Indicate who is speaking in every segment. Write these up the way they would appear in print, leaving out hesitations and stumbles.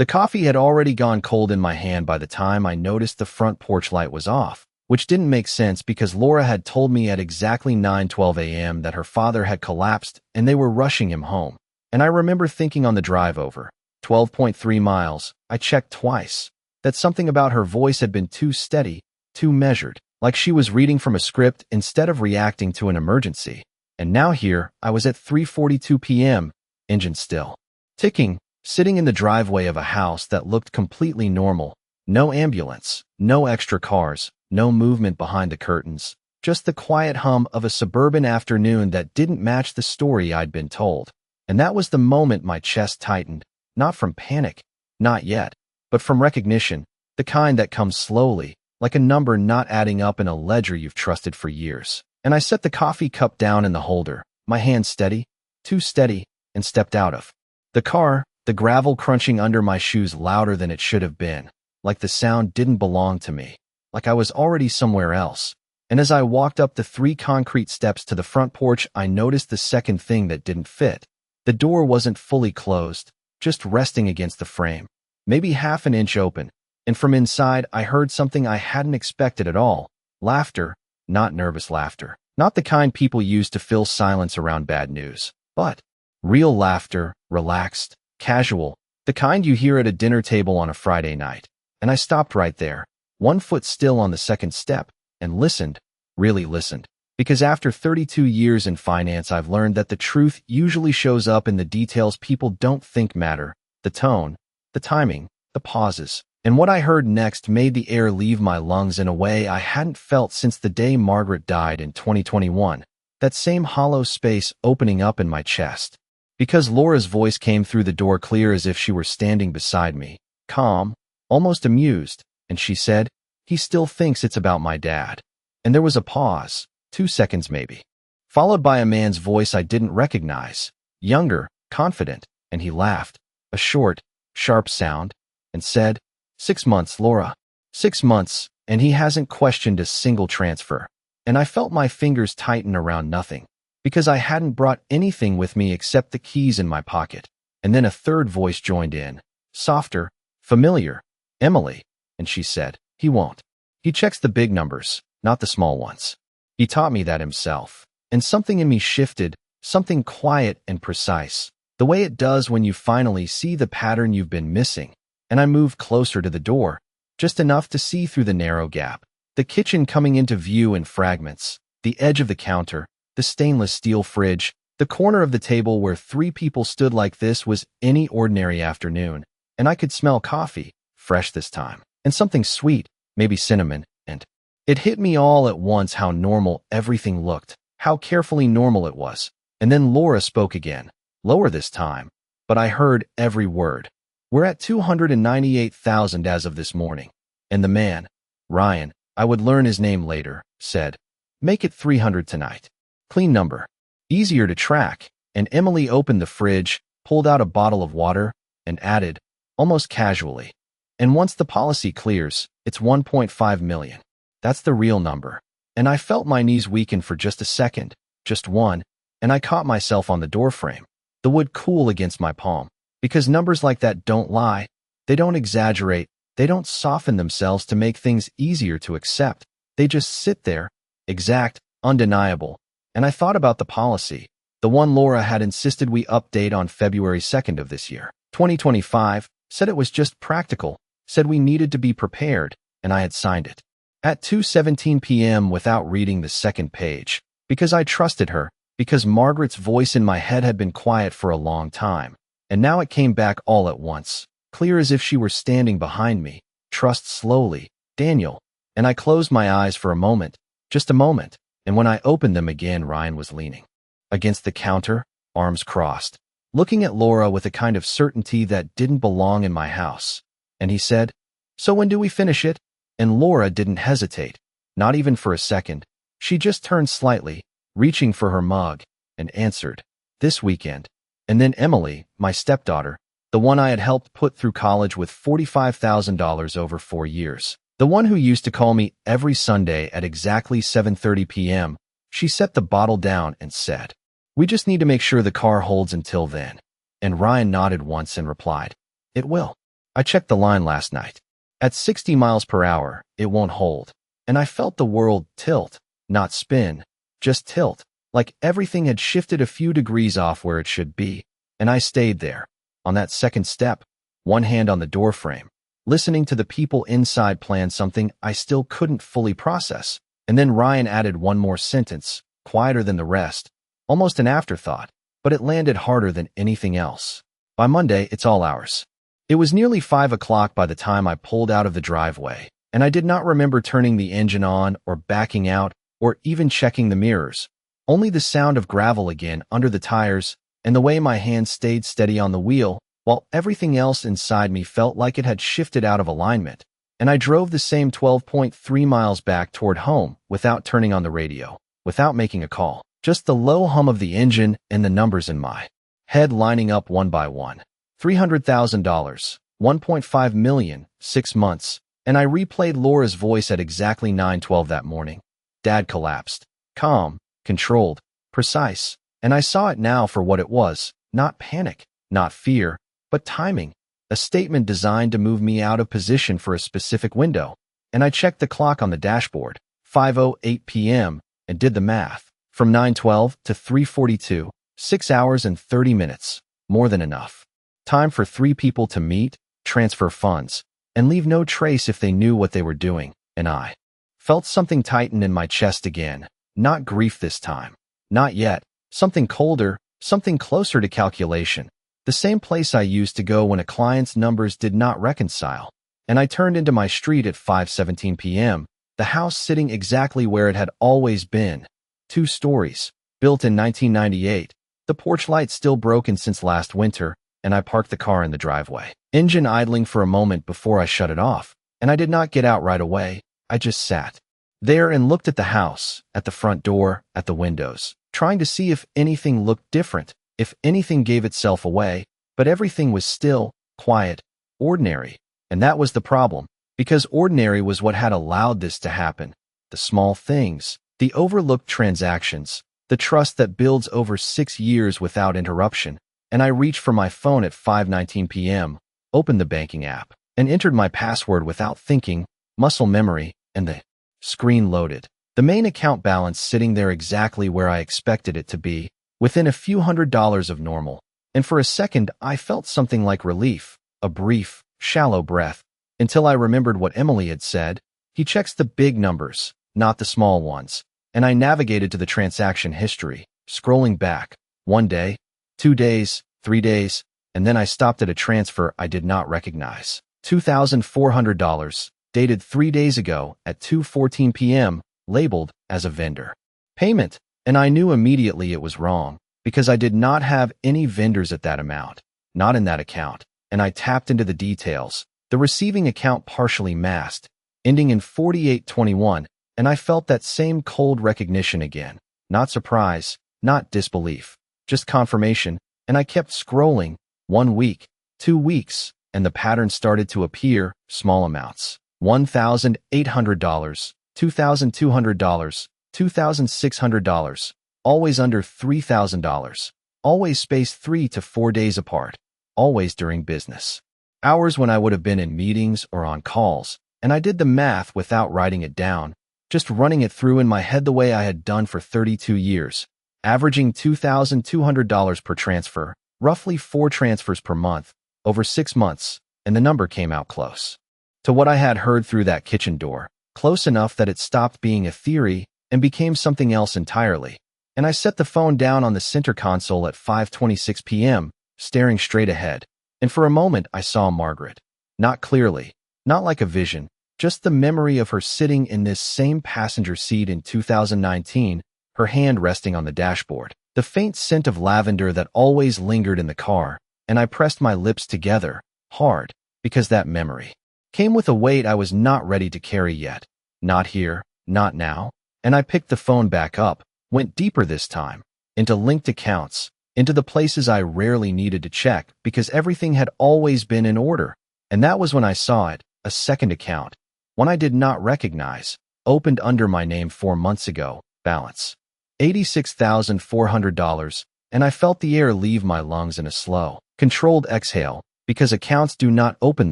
Speaker 1: The coffee had already gone cold in my hand by the time I noticed the front porch light was off, which didn't make sense because Laura had told me at exactly 9:12 a.m. that her father had collapsed and they were rushing him home. And I remember thinking on the drive over, 12.3 miles, I checked twice, that something about her voice had been too steady, too measured, like she was reading from a script instead of reacting to an emergency. And now here, I was at 3:42 p.m., engine still ticking, sitting in the driveway of a house that looked completely normal. No ambulance, no extra cars, no movement behind the curtains, just the quiet hum of a suburban afternoon that didn't match the story I'd been told. And that was the moment my chest tightened, not from panic, not yet, but from recognition, the kind that comes slowly, like a number not adding up in a ledger you've trusted for years. And I set the coffee cup down in the holder, my hand steady, too steady, and stepped out of the car, the gravel crunching under my shoes louder than it should have been, like the sound didn't belong to me, like I was already somewhere else. And as I walked up the 3 concrete steps to the front porch, I noticed the second thing that didn't fit. The door wasn't fully closed, just resting against the frame, maybe half an inch open, and from inside I heard something I hadn't expected at all. Laughter, not nervous laughter, not the kind people use to fill silence around bad news, but real laughter, relaxed, casual, the kind you hear at a dinner table on a Friday night. And I stopped right there, one foot still on the second step, and listened, really listened. Because after 32 years in finance, I've learned that the truth usually shows up in the details people don't think matter, the tone, the timing, the pauses. And what I heard next made the air leave my lungs in a way I hadn't felt since the day Margaret died in 2021, that same hollow space opening up in my chest. Because Laura's voice came through the door clear as if she were standing beside me, calm, almost amused, and she said, "He still thinks it's about my dad." And there was a pause, 2 seconds maybe, followed by a man's voice I didn't recognize, younger, confident, and he laughed, a short, sharp sound, and said, "6 months, Laura. 6 months, and he hasn't questioned a single transfer." And I felt my fingers tighten around nothing, because I hadn't brought anything with me except the keys in my pocket. And then a third voice joined in, softer, familiar, "Emily," and she said, "He won't. He checks the big numbers, not the small ones." He taught me that himself, and something in me shifted, something quiet and precise, the way it does when you finally see the pattern you've been missing. And I moved closer to the door, just enough to see through the narrow gap, the kitchen coming into view in fragments, the edge of the counter, the stainless steel fridge, the corner of the table where 3 people stood like this was any ordinary afternoon, and I could smell coffee, fresh this time, and something sweet, maybe cinnamon, and it hit me all at once how normal everything looked, how carefully normal it was. And then Laura spoke again, lower this time, but I heard every word. "We're at 298,000 as of this morning." And the man, Ryan, I would learn his name later, said, "Make it 300 tonight. Clean number. Easier to track." And Emily opened the fridge, pulled out a bottle of water, and added, almost casually, "And once the policy clears, it's 1.5 million. That's the real number." And I felt my knees weaken for just a second, just one, and I caught myself on the doorframe, the wood cool against my palm. Because numbers like that don't lie, they don't exaggerate, they don't soften themselves to make things easier to accept. They just sit there, exact, undeniable. And I thought about the policy, the one Laura had insisted we update on February 2nd of this year, 2025, said it was just practical, said we needed to be prepared, and I had signed it. At 2:17 p.m. without reading the second page, because I trusted her, because Margaret's voice in my head had been quiet for a long time. And now it came back all at once, clear as if she were standing behind me. "Trust slowly, Daniel." And I closed my eyes for a moment, just a moment, and when I opened them again, Ryan was leaning against the counter, arms crossed, looking at Laura with a kind of certainty that didn't belong in my house. And he said, "So when do we finish it?" And Laura didn't hesitate, not even for a second. She just turned slightly, reaching for her mug, and answered, "This weekend." And then Emily, my stepdaughter, the one I had helped put through college with $45,000 over 4 years, the one who used to call me every Sunday at exactly 7:30 p.m., she set the bottle down and said, "We just need to make sure the car holds until then." And Ryan nodded once and replied, "It will." I checked the line last night. At 60 miles per hour, it won't hold. And I felt the world tilt, not spin, just tilt, like everything had shifted a few degrees off where it should be. And I stayed there, on that second step, one hand on the doorframe, listening to the people inside plan something I still couldn't fully process. And then Ryan added one more sentence, quieter than the rest, almost an afterthought, but it landed harder than anything else. By Monday, it's all ours. It was nearly 5 o'clock by the time I pulled out of the driveway, and I did not remember turning the engine on or backing out or even checking the mirrors. Only the sound of gravel again under the tires and the way my hand stayed steady on the wheel while everything else inside me felt like it had shifted out of alignment. And I drove the same 12.3 miles back toward home without turning on the radio, without making a call. Just the low hum of the engine and the numbers in my head lining up one by one. $300,000, $1.5 million, 6 months, and I replayed Laura's voice at exactly 9:12 that morning. Dad collapsed. Calm, controlled, precise, and I saw it now for what it was, not panic, not fear, but timing, a statement designed to move me out of position for a specific window. And I checked the clock on the dashboard, 5:08 p.m., and did the math. From 9:12 to 3:42, 6 hours and 30 minutes, more than enough. Time for 3 people to meet, transfer funds, and leave no trace if they knew what they were doing. And I felt something tighten in my chest again, not grief this time. Not yet. Something colder, something closer to calculation. The same place I used to go when a client's numbers did not reconcile. And I turned into my street at 5:17 p.m., the house sitting exactly where it had always been. 2 stories, built in 1998. The porch light still broken since last winter, and I parked the car in the driveway. Engine idling for a moment before I shut it off, and I did not get out right away. I just sat there and looked at the house, at the front door, at the windows, trying to see if anything looked different, if anything gave itself away, but everything was still, quiet, ordinary. And that was the problem, because ordinary was what had allowed this to happen. The small things, the overlooked transactions, the trust that builds over 6 years without interruption. And I reached for my phone at 5:19 p.m., opened the banking app, and entered my password without thinking, muscle memory, and the screen loaded. The main account balance sitting there exactly where I expected it to be, within a few $100s of normal. And for a second, I felt something like relief, a brief, shallow breath, until I remembered what Emily had said. He checks the big numbers, not the small ones. And I navigated to the transaction history, scrolling back, 1 day, 2 days, 3 days, and then I stopped at a transfer I did not recognize. $2,400, dated 3 days ago at 2:14 p.m., labeled as a vendor payment, and I knew immediately it was wrong, because I did not have any vendors at that amount, not in that account, and I tapped into the details, the receiving account partially masked, ending in 4821, and I felt that same cold recognition again, not surprise, not disbelief. Just confirmation, and I kept scrolling. 1 week, 2 weeks, and the pattern started to appear, small amounts. $1,800, $2,200, $2,600, always under $3,000, always spaced 3 to 4 days apart, always during business hours when I would have been in meetings or on calls, and I did the math without writing it down, just running it through in my head the way I had done for 32 years. Averaging $2,200 per transfer, roughly 4 transfers per month, over 6 months, and the number came out close to what I had heard through that kitchen door, close enough that it stopped being a theory and became something else entirely. And I set the phone down on the center console at 5:26 p.m., staring straight ahead. And for a moment I saw Margaret. Not clearly, not like a vision, just the memory of her sitting in this same passenger seat in 2019, her hand resting on the dashboard, the faint scent of lavender that always lingered in the car, and I pressed my lips together, hard, because that memory came with a weight I was not ready to carry yet. Not here, not now. And I picked the phone back up, went deeper this time, into linked accounts, into the places I rarely needed to check because everything had always been in order. And that was when I saw it, a second account, one I did not recognize, opened under my name 4 months ago, balance $86,400, and I felt the air leave my lungs in a slow, controlled exhale, because accounts do not open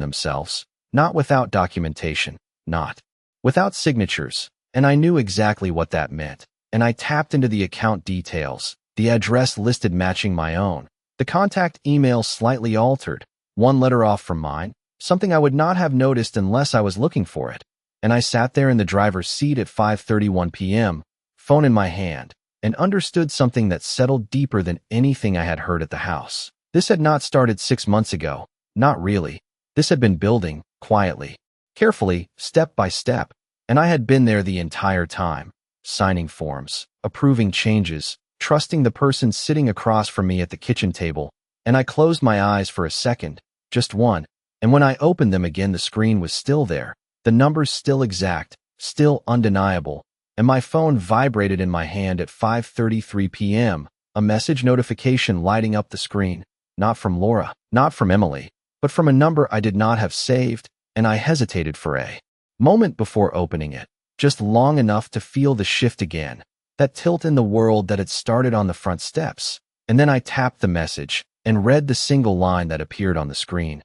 Speaker 1: themselves, not without documentation, not without signatures, and I knew exactly what that meant. And I tapped into the account details, the address listed matching my own, the contact email slightly altered, one letter off from mine, something I would not have noticed unless I was looking for it. And I sat there in the driver's seat at 5:31 p.m., phone in my hand, and understood something that settled deeper than anything I had heard at the house. This had not started 6 months ago, not really. This had been building, quietly, carefully, step by step, and I had been there the entire time, signing forms, approving changes, trusting the person sitting across from me at the kitchen table, and I closed my eyes for a second, just one, and when I opened them again the screen was still there, the numbers still exact, still undeniable, and my phone vibrated in my hand at 5:33 p.m., a message notification lighting up the screen, not from Laura, not from Emily, but from a number I did not have saved, and I hesitated for a moment before opening it, just long enough to feel the shift again, that tilt in the world that had started on the front steps, and then I tapped the message and read the single line that appeared on the screen.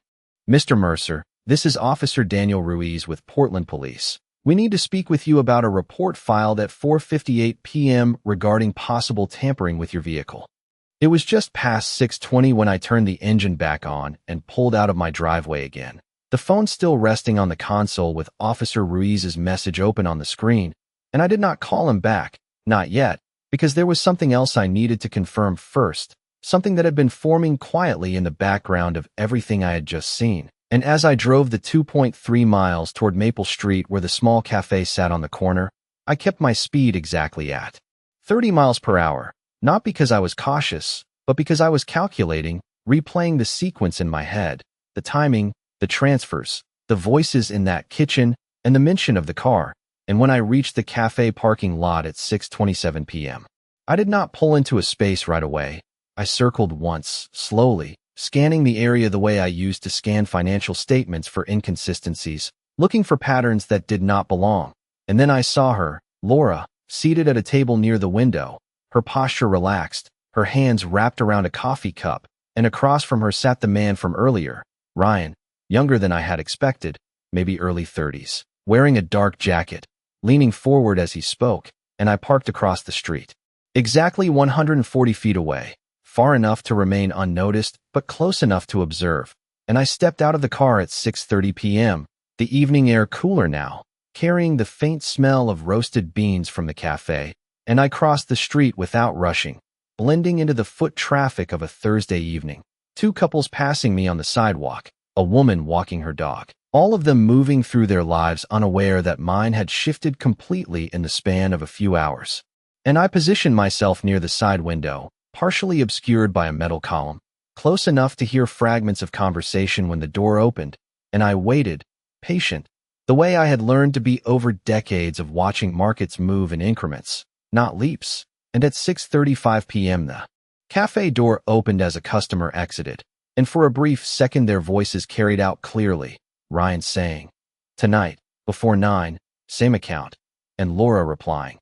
Speaker 1: Mr. Mercer, this is Officer Daniel Ruiz with Portland Police. We need to speak with you about a report filed at 4:58 p.m. regarding possible tampering with your vehicle. It was just past 6:20 when I turned the engine back on and pulled out of my driveway again. The phone still resting on the console with Officer Ruiz's message open on the screen, and I did not call him back, not yet, because there was something else I needed to confirm first, something that had been forming quietly in the background of everything I had just seen. And as I drove the 2.3 miles toward Maple Street where the small cafe sat on the corner, I kept my speed exactly at 30 miles per hour, not because I was cautious, but because I was calculating, replaying the sequence in my head, the timing, the transfers, the voices in that kitchen, and the mention of the car. And when I reached the cafe parking lot at 6:27 p.m., I did not pull into a space right away. I circled once, slowly, scanning the area the way I used to scan financial statements for inconsistencies, looking for patterns that did not belong. And then I saw her, Laura, seated at a table near the window, her posture relaxed, her hands wrapped around a coffee cup, and across from her sat the man from earlier, Ryan, younger than I had expected, maybe early 30s, wearing a dark jacket, leaning forward as he spoke, and I parked across the street, exactly 140 feet away, far enough to remain unnoticed, but close enough to observe, and I stepped out of the car at 6:30 p.m., the evening air cooler now, carrying the faint smell of roasted beans from the cafe, and I crossed the street without rushing, blending into the foot traffic of a Thursday evening. Two couples passing me on the sidewalk, a woman walking her dog, all of them moving through their lives unaware that mine had shifted completely in the span of a few hours. And I positioned myself near the side window, partially obscured by a metal column, close enough to hear fragments of conversation when the door opened, and I waited, patient, the way I had learned to be over decades of watching markets move in increments, not leaps. And at 6:35 p.m. the cafe door opened as a customer exited, and for a brief second their voices carried out clearly, Ryan saying, "Tonight, before 9, same account," and Laura replying,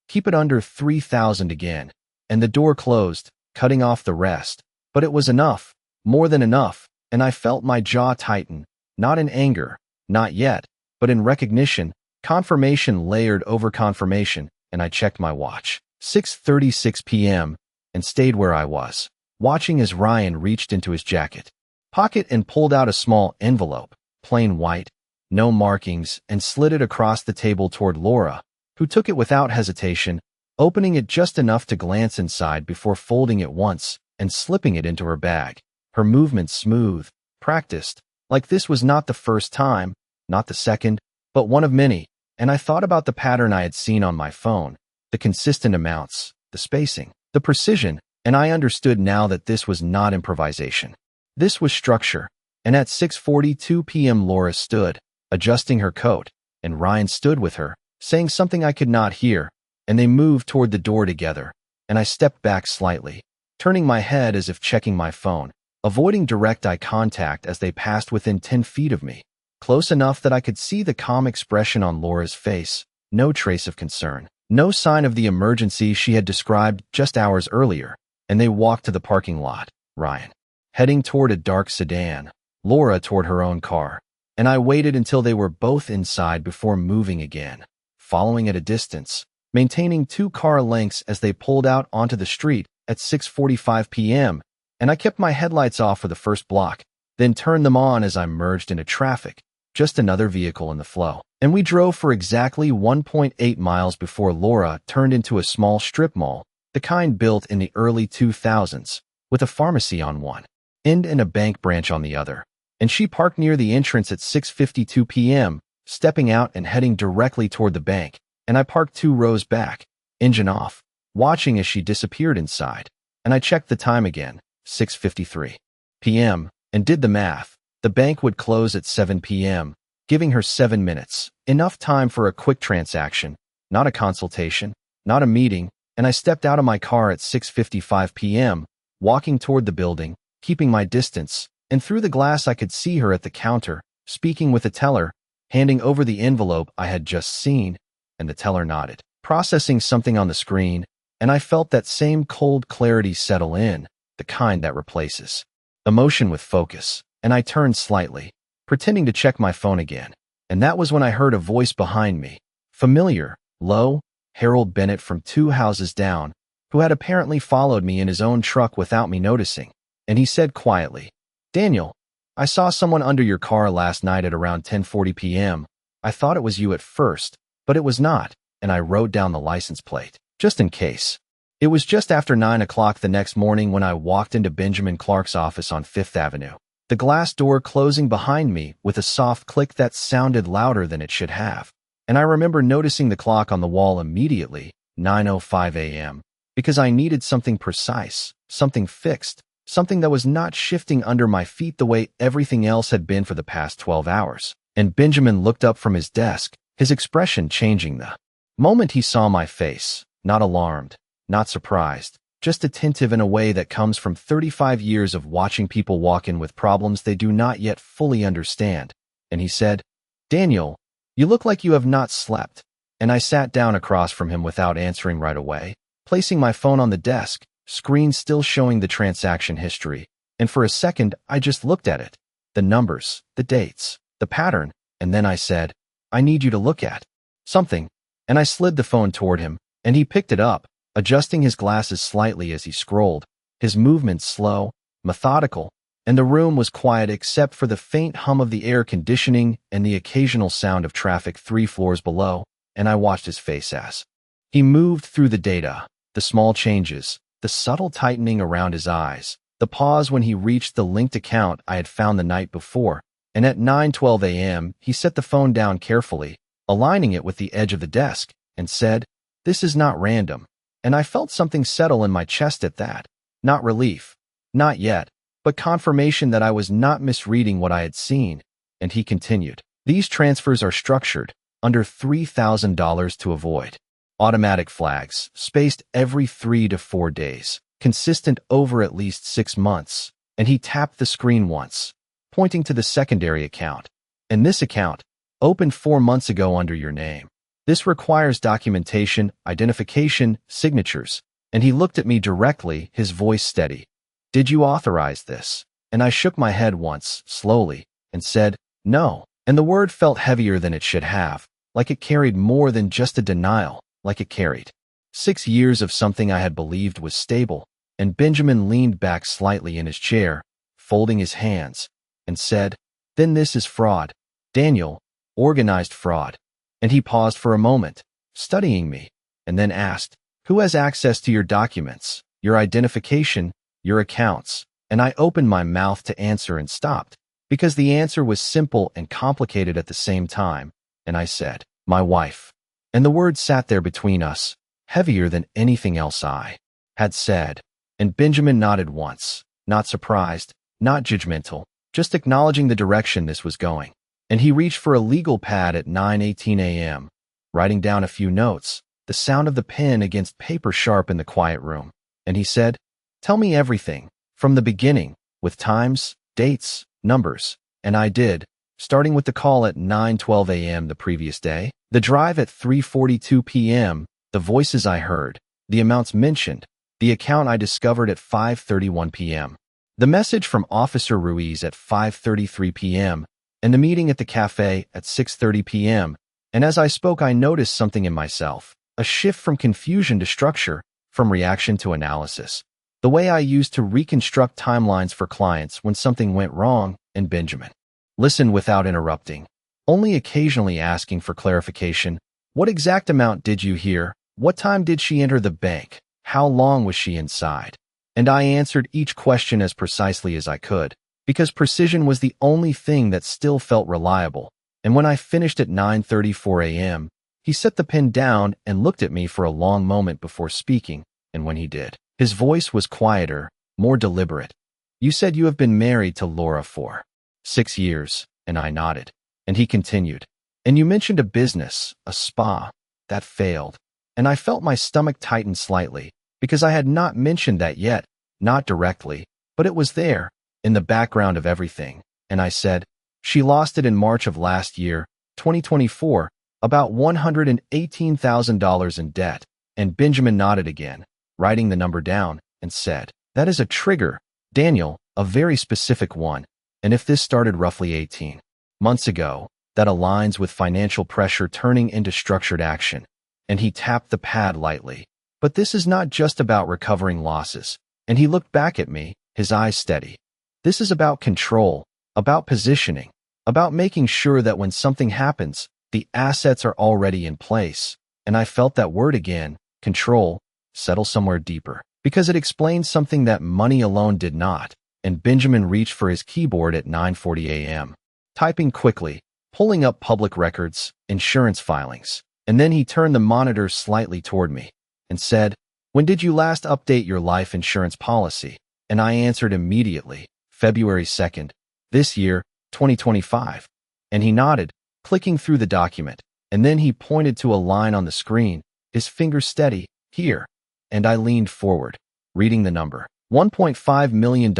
Speaker 1: "Keep it under 3,000 again," and the door closed, cutting off the rest. But it was enough, more than enough, and I felt my jaw tighten, not in anger, not yet, but in recognition, confirmation layered over confirmation, and I checked my watch. 6:36 p.m., and stayed where I was, watching as Ryan reached into his jacket pocket and pulled out a small envelope, plain white, no markings, and slid it across the table toward Laura, who took it without hesitation, opening it just enough to glance inside before folding it once and slipping it into her bag, her movements smooth, practiced, like this was not the first time, not the second, but one of many, and I thought about the pattern I had seen on my phone, the consistent amounts, the spacing, the precision, and I understood now that this was not improvisation. This was structure, and at 6:42 p.m. Laura stood, adjusting her coat, and Ryan stood with her, saying something I could not hear, and they moved toward the door together, and I stepped back slightly, turning my head as if checking my phone, avoiding direct eye contact as they passed within 10 feet of me, close enough that I could see the calm expression on Laura's face, no trace of concern, no sign of the emergency she had described just hours earlier, and they walked to the parking lot, Ryan heading toward a dark sedan, Laura toward her own car, and I waited until they were both inside before moving again, following at a distance, maintaining 2 car lengths as they pulled out onto the street at 6:45 p.m., and I kept my headlights off for the first block, then turned them on as I merged into traffic, just another vehicle in the flow. And we drove for exactly 1.8 miles before Laura turned into a small strip mall, the kind built in the early 2000s, with a pharmacy on one end and a bank branch on the other. And she parked near the entrance at 6:52 p.m., stepping out and heading directly toward the bank, and I parked 2 rows back, engine off, watching as she disappeared inside. And I checked the time again, 6:53 p.m., and did the math. The bank would close at 7 p.m., giving her 7 minutes, enough time for a quick transaction, not a consultation, not a meeting, and I stepped out of my car at 6:55 p.m., walking toward the building, keeping my distance, and through the glass I could see her at the counter, speaking with the teller, handing over the envelope I had just seen, and the teller nodded, processing something on the screen, and I felt that same cold clarity settle in, the kind that replaces emotion with focus, and I turned slightly, pretending to check my phone again, and that was when I heard a voice behind me, familiar, low, Harold Bennett from 2 houses down, who had apparently followed me in his own truck without me noticing, and he said quietly, "Daniel, I saw someone under your car last night at around 10:40 p.m. I thought it was you at first, but it was not, and I wrote down the license plate, just in case." It was just after 9 o'clock the next morning when I walked into Benjamin Clark's office on 5th Avenue, the glass door closing behind me with a soft click that sounded louder than it should have. And I remember noticing the clock on the wall immediately, 9:05 a.m., because I needed something precise, something fixed, something that was not shifting under my feet the way everything else had been for the past 12 hours. And Benjamin looked up from his desk, his expression changing the moment he saw my face, not alarmed, not surprised, just attentive in a way that comes from 35 years of watching people walk in with problems they do not yet fully understand. And he said, "Daniel, you look like you have not slept." And I sat down across from him without answering right away, placing my phone on the desk, screen still showing the transaction history, and for a second I just looked at it, the numbers, the dates, the pattern, and then I said, "I need you to look at something," and I slid the phone toward him, and he picked it up, adjusting his glasses slightly as he scrolled, his movements slow, methodical, and the room was quiet except for the faint hum of the air conditioning and the occasional sound of traffic 3 floors below, and I watched his face as he moved through the data, the small changes, the subtle tightening around his eyes, the pause when he reached the linked account I had found the night before, and at 9:12 a.m. he set the phone down carefully, aligning it with the edge of the desk, and said, "This is not random." And I felt something settle in my chest at that. Not relief, not yet, but confirmation that I was not misreading what I had seen. And he continued, "These transfers are structured, under $3,000 to avoid automatic flags, spaced every 3 to 4 days, consistent over at least 6 months." And he tapped the screen once, pointing to the secondary account. "And this account, opened 4 months ago under your name. This requires documentation, identification, signatures." And he looked at me directly, his voice steady. "Did you authorize this?" And I shook my head once, slowly, and said, "No." And the word felt heavier than it should have, like it carried more than just a denial, like it carried 6 years of something I had believed was stable. And Benjamin leaned back slightly in his chair, folding his hands, and said, "Then this is fraud, Daniel, organized fraud." And he paused for a moment, studying me, and then asked, "Who has access to your documents, your identification, your accounts?" And I opened my mouth to answer and stopped, because the answer was simple and complicated at the same time, and I said, "My wife." And the word sat there between us, heavier than anything else I had said. And Benjamin nodded once, not surprised, not judgmental, just acknowledging the direction this was going. And he reached for a legal pad at 9:18 a.m., writing down a few notes, the sound of the pen against paper sharp in the quiet room. And he said, "Tell me everything, from the beginning, with times, dates, numbers." And I did, starting with the call at 9:12 a.m. the previous day, the drive at 3:42 p.m., the voices I heard, the amounts mentioned, the account I discovered at 5:31 p.m. The message from Officer Ruiz at 5:33 p.m. and the meeting at the cafe at 6:30 p.m. And as I spoke, I noticed something in myself, a shift from confusion to structure, from reaction to analysis. The way I used to reconstruct timelines for clients when something went wrong, and Benjamin listened without interrupting, only occasionally asking for clarification. What exact amount did you hear? What time did she enter the bank? How long was she inside? And I answered each question as precisely as I could, because precision was the only thing that still felt reliable. And when I finished at 9:34 a.m., he set the pen down and looked at me for a long moment before speaking, and when he did, his voice was quieter, more deliberate. You said you have been married to Laura for 6 years, and I nodded. And he continued, and you mentioned a business, a spa, that failed. And I felt my stomach tighten slightly, because I had not mentioned that yet, not directly, but it was there, in the background of everything. And I said, she lost it in March of last year, 2024, about $118,000 in debt. And Benjamin nodded again, writing the number down, and said, that is a trigger, Daniel, a very specific one. And if this started roughly 18 months ago, that aligns with financial pressure turning into structured action. And he tapped the pad lightly. But this is not just about recovering losses. And he looked back at me, his eyes steady. This is about control, about positioning, about making sure that when something happens, the assets are already in place. And I felt that word again, control, settle somewhere deeper, because it explained something that money alone did not. And Benjamin reached for his keyboard at 9:40 a.m., typing quickly, pulling up public records, insurance filings. And then he turned the monitor slightly toward me and said, when did you last update your life insurance policy? And I answered immediately, February 2nd, this year, 2025. And he nodded, clicking through the document. And then he pointed to a line on the screen, his finger steady, here. And I leaned forward, reading the number, $1.5 million,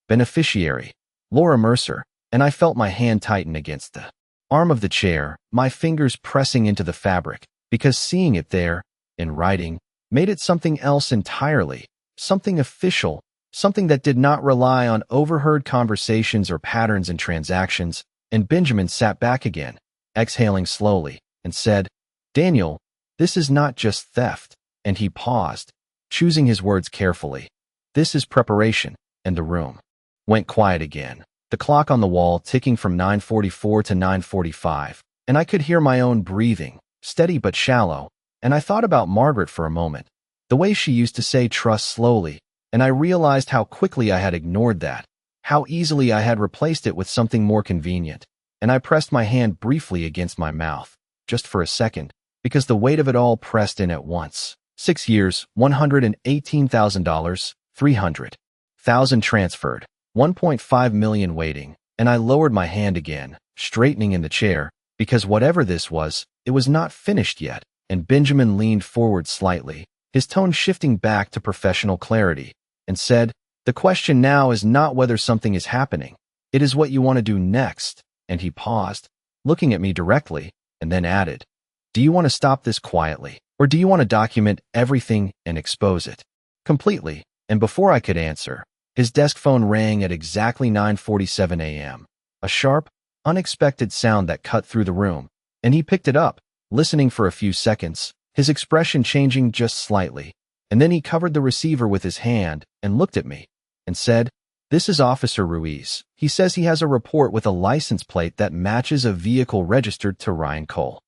Speaker 1: beneficiary, Laura Mercer. And I felt my hand tighten against the arm of the chair, my fingers pressing into the fabric, because seeing it there, in writing, made it something else entirely, something official, something that did not rely on overheard conversations or patterns in transactions. And Benjamin sat back again, exhaling slowly, and said, Daniel, this is not just theft. And he paused, choosing his words carefully. This is preparation. And the room went quiet again, the clock on the wall ticking from 9:44 to 9:45, and I could hear my own breathing, steady but shallow. And I thought about Margaret for a moment, the way she used to say trust slowly, and I realized how quickly I had ignored that, how easily I had replaced it with something more convenient. And I pressed my hand briefly against my mouth, just for a second, because the weight of it all pressed in at once. 6 years, $118,000, 300,000 transferred, 1.5 million waiting. And I lowered my hand again, straightening in the chair, because whatever this was, it was not finished yet. And Benjamin leaned forward slightly, his tone shifting back to professional clarity, and said, the question now is not whether something is happening. It is what you want to do next. And he paused, looking at me directly, and then added, do you want to stop this quietly, or do you want to document everything and expose it completely? And before I could answer, his desk phone rang at exactly 9:47 a.m., a sharp, unexpected sound that cut through the room, and he picked it up, listening for a few seconds, his expression changing just slightly. And then he covered the receiver with his hand and looked at me and said, this is Officer Ruiz. He says he has a report with a license plate that matches a vehicle registered to Ryan Cole.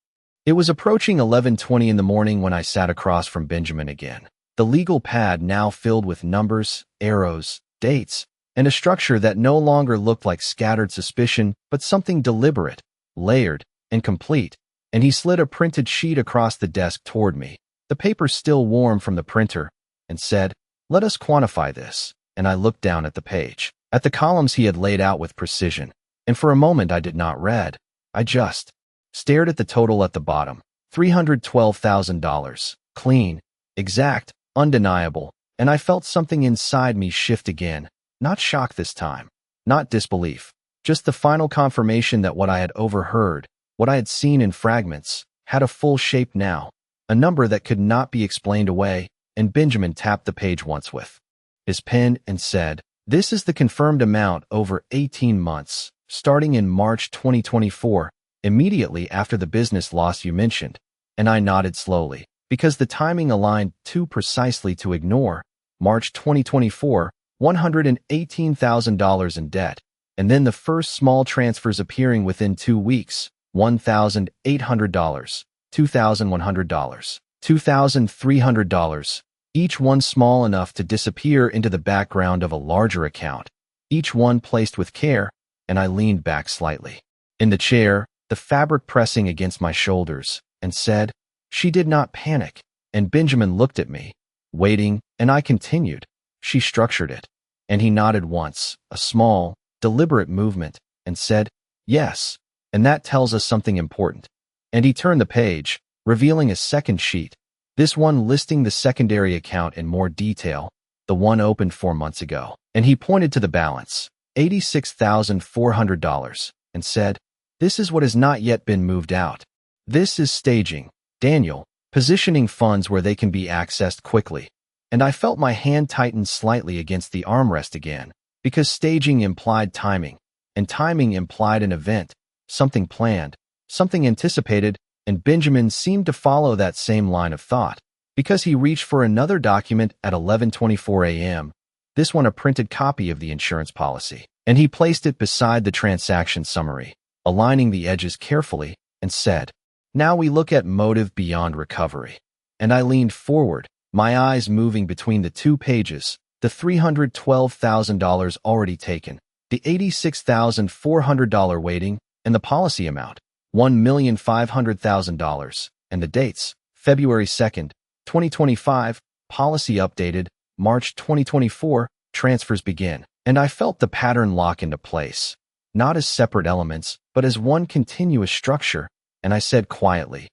Speaker 1: It was approaching 11:20 in the morning when I sat across from Benjamin again, the legal pad now filled with numbers, arrows, dates, and a structure that no longer looked like scattered suspicion, but something deliberate, layered, and complete. And he slid a printed sheet across the desk toward me, the paper still warm from the printer, and said, let us quantify this. And I looked down at the page, at the columns he had laid out with precision, and for a moment I did not read. I just stared at the total at the bottom, $312,000, clean, exact, undeniable, and I felt something inside me shift again, not shock this time, not disbelief, just the final confirmation that what I had overheard, what I had seen in fragments, had a full shape now, a number that could not be explained away. And Benjamin tapped the page once with his pen and said, This is the confirmed amount over 18 months, starting in March 2024, immediately after the business loss you mentioned. And I nodded slowly, because the timing aligned too precisely to ignore. March 2024, $118,000 in debt, and then the first small transfers appearing within 2 weeks, $1,800, $2,100, $2,300, each one small enough to disappear into the background of a larger account, each one placed with care, and I leaned back slightly in the chair, the fabric pressing against my shoulders, and said, "She did not panic," and Benjamin looked at me, waiting, and I continued, "She structured it." And he nodded once, a small, deliberate movement, and said, "Yes, and that tells us something important." And he turned the page, revealing a second sheet, this one listing the secondary account in more detail, the one opened 4 months ago. And he pointed to the balance, $86,400, and said, "This is what has not yet been moved out. This is staging, Daniel, positioning funds where they can be accessed quickly." And I felt my hand tighten slightly against the armrest again, because staging implied timing, and timing implied an event, something planned, something anticipated, and Benjamin seemed to follow that same line of thought, because he reached for another document at 11:24 a.m., this one a printed copy of the insurance policy, and he placed it beside the transaction summary, aligning the edges carefully, and said, "Now we look at motive beyond recovery." And I leaned forward, my eyes moving between the 2 pages, the $312,000 already taken, the $86,400 waiting, and the policy amount, $1,500,000, and the dates, February 2nd, 2025, policy updated, March 2024, transfers begin. And I felt the pattern lock into place, not as separate elements, but as one continuous structure, and I said quietly,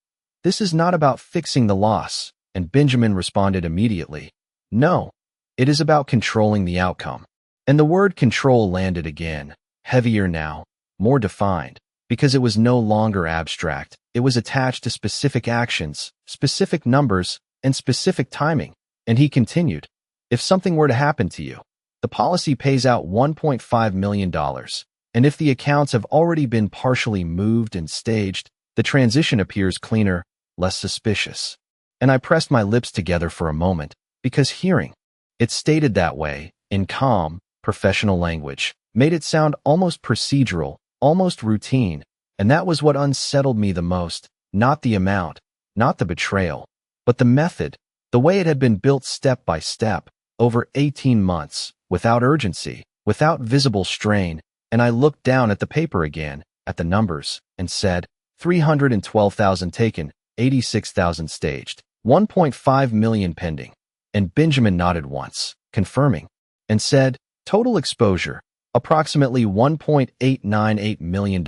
Speaker 1: "This is not about fixing the loss," and Benjamin responded immediately, "No, it is about controlling the outcome." And the word control landed again, heavier now, more defined, because it was no longer abstract. It was attached to specific actions, specific numbers, and specific timing. And he continued, "If something were to happen to you, the policy pays out $1.5 million, and if the accounts have already been partially moved and staged, the transition appears cleaner, less suspicious." And I pressed my lips together for a moment, because hearing it stated that way, in calm, professional language, made it sound almost procedural, almost routine, and that was what unsettled me the most, not the amount, not the betrayal, but the method, the way it had been built step by step, over 18 months, without urgency, without visible strain. And I looked down at the paper again, at the numbers, and said, 312,000 taken, 86,000 staged, 1.5 million pending. And Benjamin nodded once, confirming, and said, "Total exposure, approximately $1.898 million.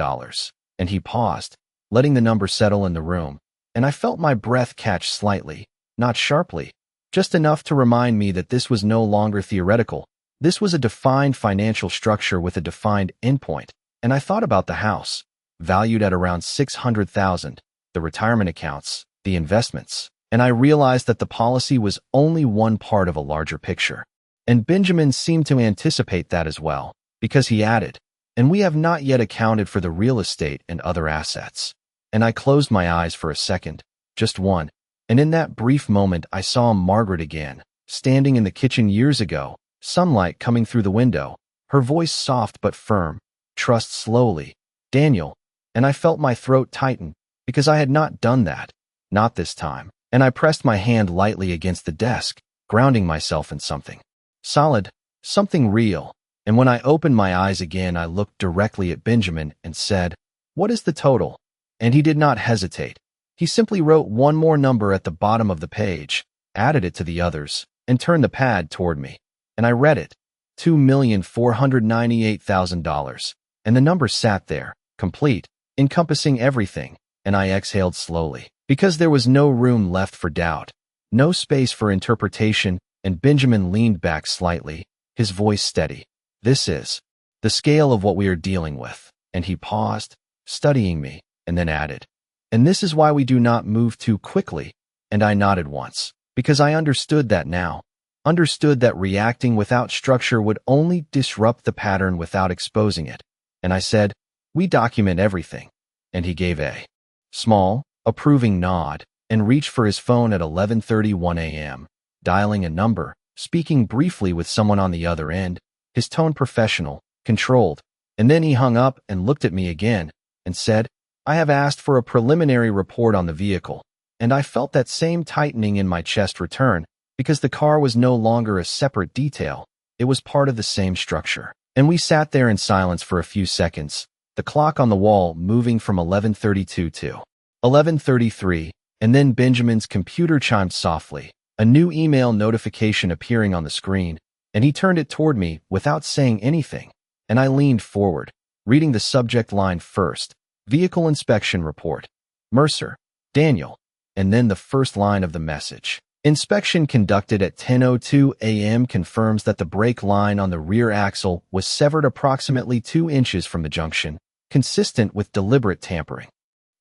Speaker 1: And he paused, letting the number settle in the room, and I felt my breath catch slightly, not sharply, just enough to remind me that this was no longer theoretical. This was a defined financial structure with a defined endpoint. And I thought about the house, valued at around $600,000, the retirement accounts, the investments, and I realized that the policy was only one part of a larger picture. And Benjamin seemed to anticipate that as well, because he added, "And we have not yet accounted for the real estate and other assets." And I closed my eyes for a second, just one, and in that brief moment I saw Margaret again, standing in the kitchen years ago, sunlight coming through the window, her voice soft but firm, "Trust slowly, Daniel." And I felt my throat tighten, because I had not done that, not this time, and I pressed my hand lightly against the desk, grounding myself in something solid, something real. And when I opened my eyes again, I looked directly at Benjamin and said, "What is the total?" And he did not hesitate. He simply wrote one more number at the bottom of the page, added it to the others, and turned the pad toward me. And I read it, $2,498,000. And the number sat there, complete, encompassing everything, and I exhaled slowly, because there was no room left for doubt, no space for interpretation, and Benjamin leaned back slightly, his voice steady. "This is the scale of what we are dealing with." And he paused, studying me, and then added, "And this is why we do not move too quickly." And I nodded once, because I understood that now. understood that reacting without structure would only disrupt the pattern without exposing it. And I said, "We document everything." And he gave a small, approving nod and reached for his phone at 11:31 a.m., dialing a number, speaking briefly with someone on the other end, his tone professional, controlled. And then he hung up and looked at me again and said, "I have asked for a preliminary report on the vehicle." And I felt that same tightening in my chest return, because the car was no longer a separate detail. It was part of the same structure. And we sat there in silence for a few seconds, the clock on the wall moving from 11:32 to 11:33, and then Benjamin's computer chimed softly, a new email notification appearing on the screen, and he turned it toward me without saying anything. And I leaned forward, reading the subject line first, "Vehicle Inspection Report. Mercer, Daniel," and then the first line of the message. "Inspection conducted at 10:02 a.m. confirms that the brake line on the rear axle was severed approximately 2 inches from the junction, consistent with deliberate tampering."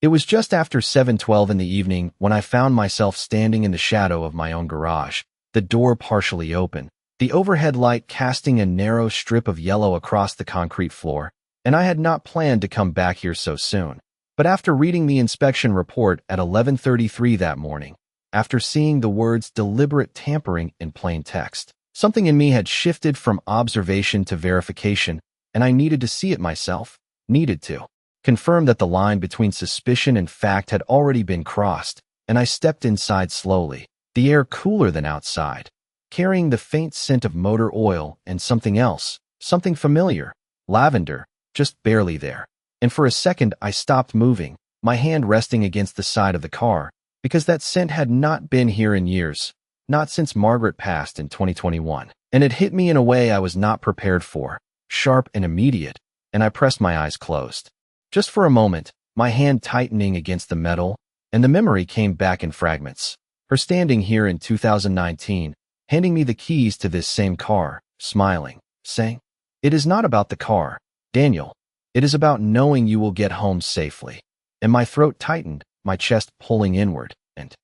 Speaker 1: It was just after 7:12 in the evening when I found myself standing in the shadow of my own garage, the door partially open, the overhead light casting a narrow strip of yellow across the concrete floor, and I had not planned to come back here so soon. But after reading the inspection report at 11:33 that morning, after seeing the words "deliberate tampering" in plain text, something in me had shifted from observation to verification, and I needed to see it myself, needed to confirm that the line between suspicion and fact had already been crossed, and I stepped inside slowly, the air cooler than outside, carrying the faint scent of motor oil and something else, something familiar, lavender, just barely there. And for a second I stopped moving, my hand resting against the side of the car, because that scent had not been here in years, not since Margaret passed in 2021. And it hit me in a way I was not prepared for, sharp and immediate, and I pressed my eyes closed. Just for a moment, my hand tightening against the metal, and the memory came back in fragments. Her standing here in 2019, handing me the keys to this same car, smiling, saying, "It is not about the car, Daniel. It is about knowing you will get home safely." And my throat tightened, my chest pulling inward, and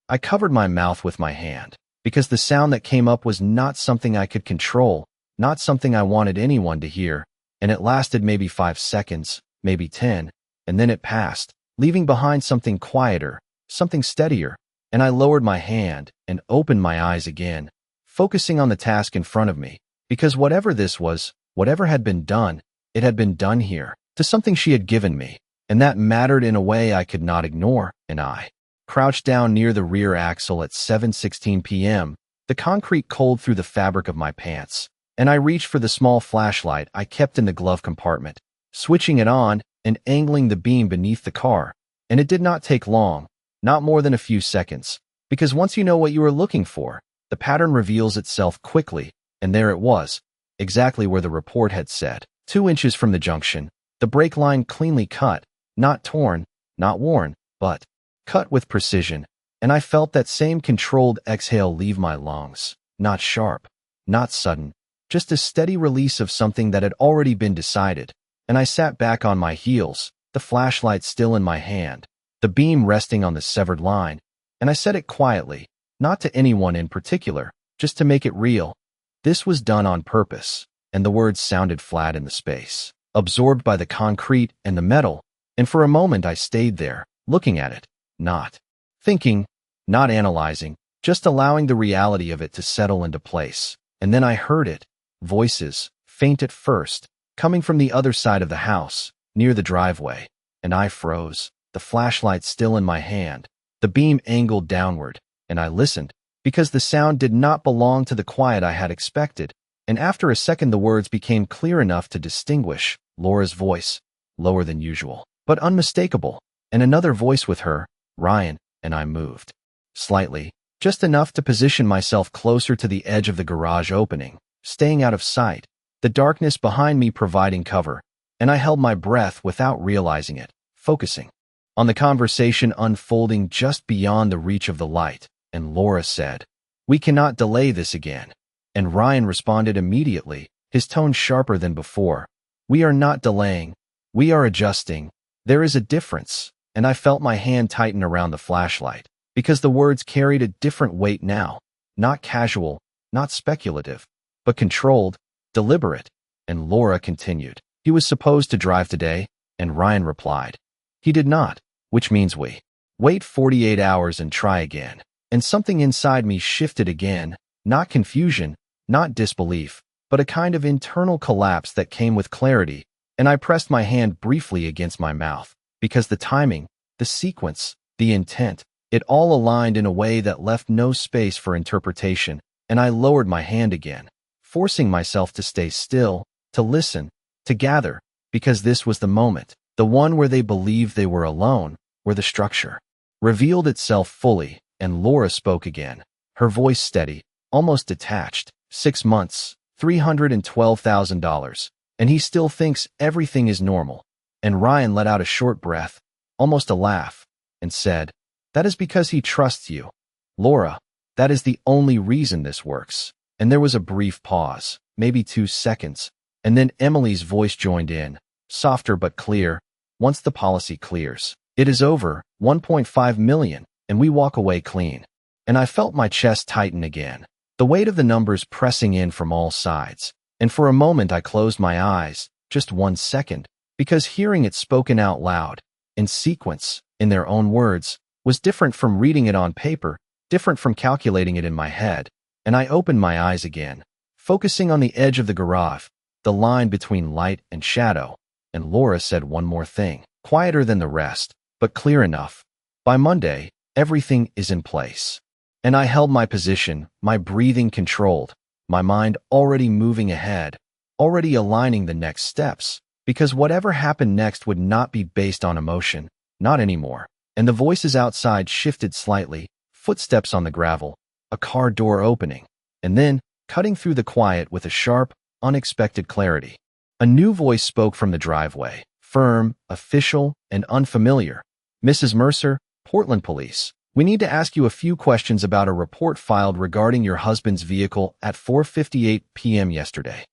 Speaker 1: I covered my mouth with my hand, because the sound that came up was not something I could control, not something I wanted anyone to hear, and it lasted maybe 5 seconds, maybe 10, and then it passed, leaving behind something quieter, something steadier, and I lowered my hand and opened my eyes again, focusing on the task in front of me, because whatever this was, whatever had been done, it had been done here, to something she had given me, and that mattered in a way I could not ignore. And I crouched down near the rear axle at 7:16 p.m., the concrete cold through the fabric of my pants, and I reached for the small flashlight I kept in the glove compartment, switching it on and angling the beam beneath the car. And it did not take long, not more than a few seconds, because once you know what you are looking for, the pattern reveals itself quickly, and there it was, exactly where the report had said, 2 inches from the junction, the brake line cleanly cut, not torn, not worn, but cut with precision, and I felt that same controlled exhale leave my lungs, not sharp, not sudden, just a steady release of something that had already been decided. And I sat back on my heels, the flashlight still in my hand, the beam resting on the severed line, and I said it quietly, not to anyone in particular, just to make it real. This was done on purpose, and the words sounded flat in the space, absorbed by the concrete and the metal, and for a moment I stayed there, looking at it, not thinking, not analyzing, just allowing the reality of it to settle into place. And then I heard it, voices, faint at first, coming from the other side of the house, near the driveway, and I froze, the flashlight still in my hand, the beam angled downward, and I listened, because the sound did not belong to the quiet I had expected, and after a second the words became clear enough to distinguish Laura's voice, lower than usual, but unmistakable, and another voice with her, Ryan, and I moved. Slightly, just enough to position myself closer to the edge of the garage opening, staying out of sight, the darkness behind me providing cover, and I held my breath without realizing it, focusing on the conversation unfolding just beyond the reach of the light. And Laura said, "We cannot delay this again." And Ryan responded immediately, his tone sharper than before. "We are not delaying. We are adjusting. There is a difference." And I felt my hand tighten around the flashlight, because the words carried a different weight now, not casual, not speculative, but controlled, deliberate. And Laura continued, "He was supposed to drive today," and Ryan replied, "He did not, which means we wait 48 hours and try again." And something inside me shifted again, not confusion, not disbelief, but a kind of internal collapse that came with clarity, and I pressed my hand briefly against my mouth, because the timing, the sequence, the intent, it all aligned in a way that left no space for interpretation, and I lowered my hand again, forcing myself to stay still, to listen, to gather, because this was the moment, the one where they believed they were alone, where the structure revealed itself fully, and Laura spoke again, her voice steady, almost detached. 6 months, $312,000, and he still thinks everything is normal. And Ryan let out a short breath, almost a laugh, and said, "That is because he trusts you. Laura, that is the only reason this works." And there was a brief pause, maybe 2 seconds, and then Emily's voice joined in, softer but clear. "Once the policy clears, it is over, 1.5 million, and we walk away clean." And I felt my chest tighten again, the weight of the numbers pressing in from all sides. And for a moment I closed my eyes, just 1 second, because hearing it spoken out loud, in sequence, in their own words, was different from reading it on paper, different from calculating it in my head. And I opened my eyes again, focusing on the edge of the garage, the line between light and shadow. And Laura said one more thing, quieter than the rest, but clear enough. "By Monday, everything is in place." And I held my position, my breathing controlled, my mind already moving ahead, already aligning the next steps, because whatever happened next would not be based on emotion, not anymore. And the voices outside shifted slightly, footsteps on the gravel, a car door opening, and then, cutting through the quiet with a sharp, unexpected clarity, a new voice spoke from the driveway, firm, official, and unfamiliar. "Mrs. Mercer, Portland Police. We need to ask you a few questions about a report filed regarding your husband's vehicle at 4:58 p.m. yesterday."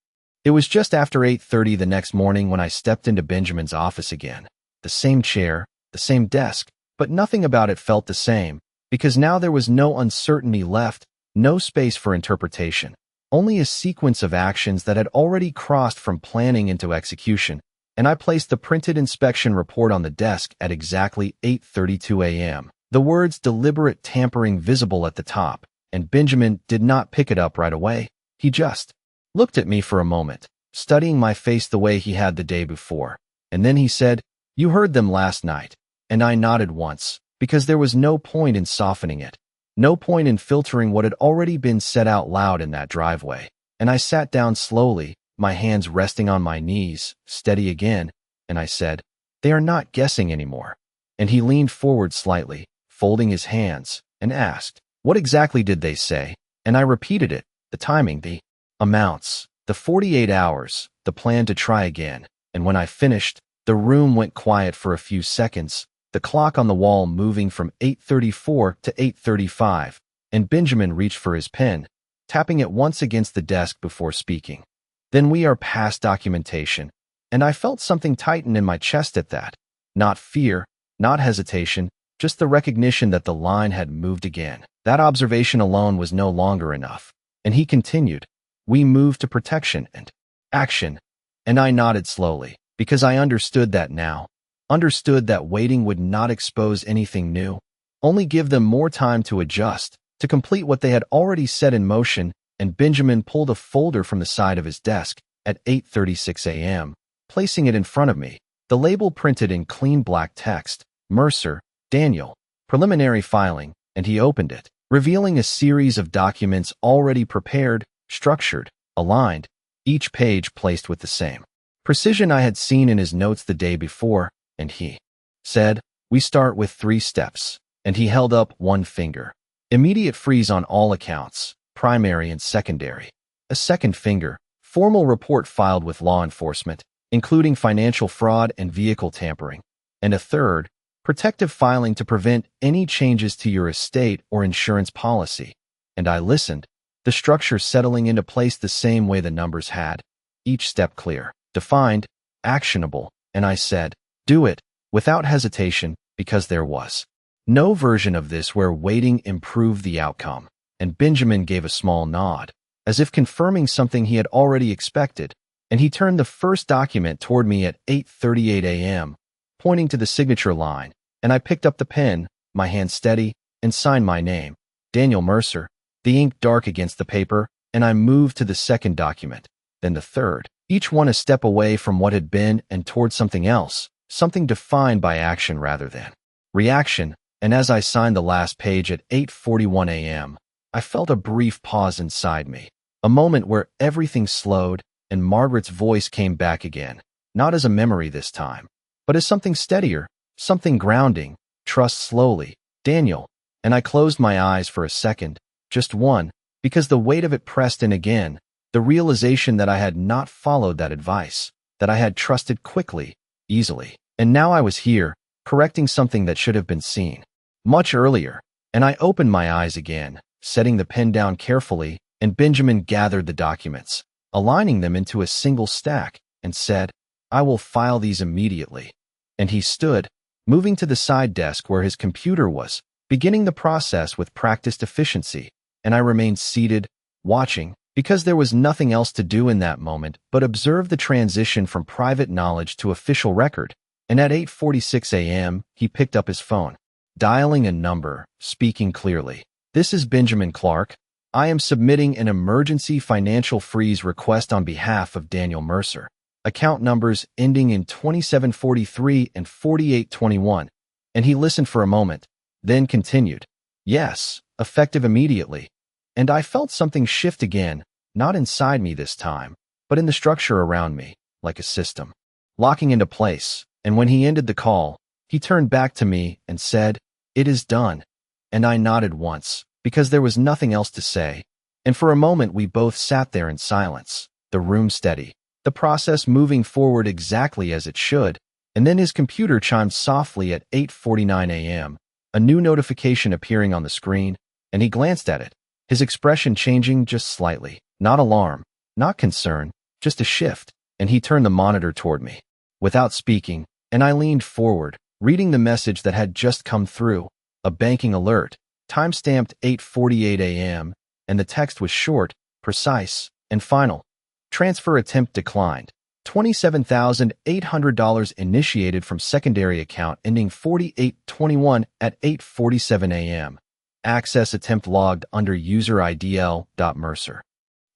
Speaker 1: It was just after 8:30 the next morning when I stepped into Benjamin's office again. The same chair, the same desk, but nothing about it felt the same, because now there was no uncertainty left, no space for interpretation, only a sequence of actions that had already crossed from planning into execution, and I placed the printed inspection report on the desk at exactly 8:32 a.m. The words "deliberate tampering" visible at the top, and Benjamin did not pick it up right away. He just looked at me for a moment, studying my face the way he had the day before, and then he said, "You heard them last night." And I nodded once, because there was no point in softening it, no point in filtering what had already been said out loud in that driveway. And I sat down slowly, my hands resting on my knees, steady again, and I said, "They are not guessing anymore." And he leaned forward slightly, folding his hands, and asked, "What exactly did they say?" And I repeated it, the timing, the amounts, the 48 hours, the plan to try again. And when I finished, the room went quiet for a few seconds, the clock on the wall moving from 8:34 to 8:35, and Benjamin reached for his pen, tapping it once against the desk before speaking. "Then we are past documentation." And I felt something tighten in my chest at that. Not fear, not hesitation, just the recognition that the line had moved again. That observation alone was no longer enough. And he continued, "We moved to protection and action." And I nodded slowly, because I understood that now. Understood that waiting would not expose anything new, only give them more time to adjust, to complete what they had already set in motion. And Benjamin pulled a folder from the side of his desk at 8:36 a.m., placing it in front of me, the label printed in clean black text, "Mercer, Daniel, preliminary filing," and he opened it, revealing a series of documents already prepared, structured, aligned, each page placed with the same precision I had seen in his notes the day before. And he said, "We start with 3 steps," and he held up one finger. "Immediate freeze on all accounts, primary and secondary." A second finger, "Formal report filed with law enforcement, including financial fraud and vehicle tampering." And a third, "Protective filing to prevent any changes to your estate or insurance policy." And I listened, the structure settling into place the same way the numbers had, each step clear, defined, actionable, and I said, "Do it," without hesitation, because there was no version of this where waiting improved the outcome. And Benjamin gave a small nod, as if confirming something he had already expected, and he turned the first document toward me at 8:38 a.m., pointing to the signature line, and I picked up the pen, my hand steady, and signed my name, Daniel Mercer, the ink dark against the paper, and I moved to the second document, then the third, each one a step away from what had been and toward something else, something defined by action rather than reaction, and as I signed the last page at 8:41 a.m., I felt a brief pause inside me, a moment where everything slowed and Margaret's voice came back again, not as a memory this time, but as something steadier, something grounding. Trust slowly, Daniel. And I closed my eyes for a second, just one, because the weight of it pressed in again, the realization that I had not followed that advice, that I had trusted quickly, easily. And now I was here, correcting something that should have been seen much earlier. And I opened my eyes again, setting the pen down carefully, and Benjamin gathered the documents, aligning them into a single stack, and said, "I will file these immediately." And he stood, moving to the side desk where his computer was, beginning the process with practiced efficiency, and I remained seated, watching, because there was nothing else to do in that moment but observe the transition from private knowledge to official record. And at 8:46 a.m., he picked up his phone, dialing a number, speaking clearly. "This is Benjamin Clark. I am submitting an emergency financial freeze request on behalf of Daniel Mercer. Account numbers ending in 2743 and 4821. And he listened for a moment, then continued, "Yes, effective immediately." And I felt something shift again, not inside me this time, but in the structure around me, like a system, locking into place. And when he ended the call, he turned back to me and said, "It is done." And I nodded once, because there was nothing else to say. And for a moment we both sat there in silence, the room steady, the process moving forward exactly as it should. And then his computer chimed softly at 8:49 a.m., a new notification appearing on the screen, and he glanced at it, his expression changing just slightly. Not alarm, not concern, just a shift. And he turned the monitor toward me, without speaking, and I leaned forward, reading the message that had just come through, a banking alert, time-stamped 8:48 a.m., and the text was short, precise, and final. Transfer attempt declined. $27,800 initiated from secondary account ending 4821 at 8:47 a.m. Access attempt logged under user IDL.Mercer.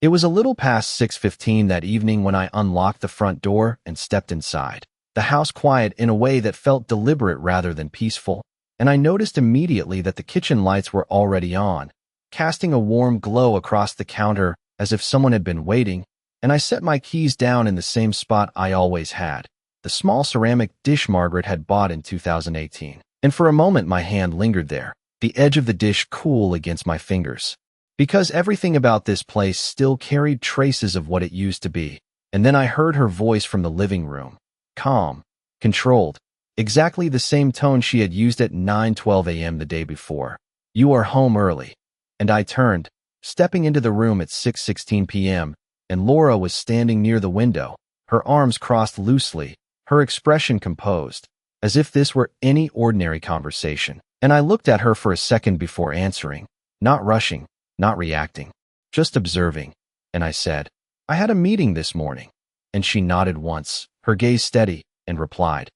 Speaker 1: It was a little past 6:15 that evening when I unlocked the front door and stepped inside. The house quiet in a way that felt deliberate rather than peaceful, and I noticed immediately that the kitchen lights were already on, casting a warm glow across the counter as if someone had been waiting. And I set my keys down in the same spot I always had, the small ceramic dish Margaret had bought in 2018. And for a moment my hand lingered there, the edge of the dish cool against my fingers, because everything about this place still carried traces of what it used to be. And then I heard her voice from the living room, calm, controlled, exactly the same tone she had used at 9:12 a.m. the day before. "You are home early." And I turned, stepping into the room at 6:16 p.m., and Laura was standing near the window, her arms crossed loosely, her expression composed, as if this were any ordinary conversation. And I looked at her for a second before answering, not rushing, not reacting, just observing. And I said, "I had a meeting this morning." And she nodded once, her gaze steady, and replied,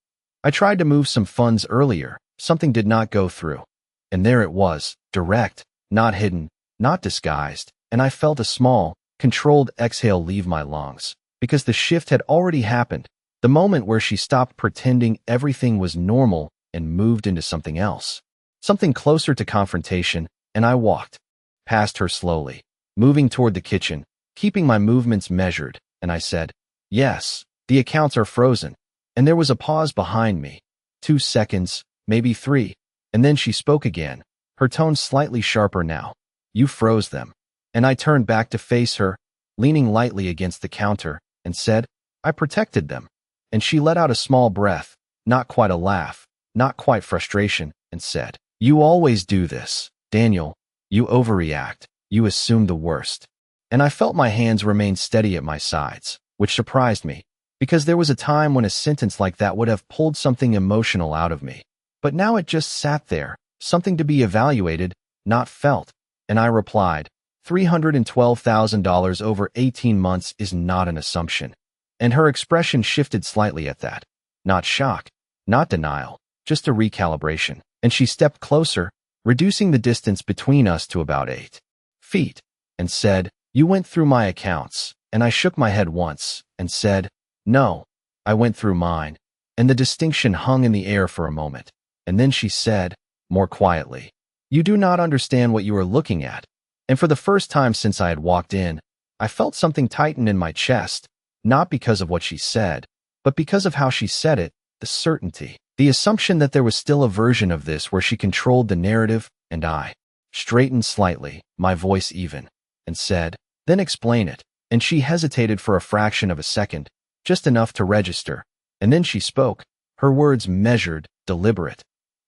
Speaker 1: "I tried to move some funds earlier, something did not go through." And there it was, direct, not hidden, not disguised, and I felt a small, controlled exhale leave my lungs, because the shift had already happened, the moment where she stopped pretending everything was normal and moved into something else, something closer to confrontation. And I walked past her slowly, moving toward the kitchen, keeping my movements measured, and I said, "Yes, the accounts are frozen." And there was a pause behind me, 2 seconds, maybe 3, and then she spoke again, her tone slightly sharper now. "You froze them." And I turned back to face her, leaning lightly against the counter, and said, "I protected them." And she let out a small breath, not quite a laugh, not quite frustration, and said, "You always do this, Daniel. You overreact. You assume the worst." And I felt my hands remain steady at my sides, which surprised me, because there was a time when a sentence like that would have pulled something emotional out of me. But now it just sat there, something to be evaluated, not felt. And I replied, $312,000 over 18 months is not an assumption. And her expression shifted slightly at that. Not shock, not denial, just a recalibration. And she stepped closer, reducing the distance between us to about 8 feet, and said, "You went through my accounts." And I shook my head once and said, "No, I went through mine." And the distinction hung in the air for a moment. And then she said, more quietly, "You do not understand what you are looking at." And for the first time since I had walked in, I felt something tighten in my chest, not because of what she said, but because of how she said it, the certainty, the assumption that there was still a version of this where she controlled the narrative. And I straightened slightly, my voice even, and said, "Then explain it." And she hesitated for a fraction of a second, just enough to register. And then she spoke, her words measured, deliberate.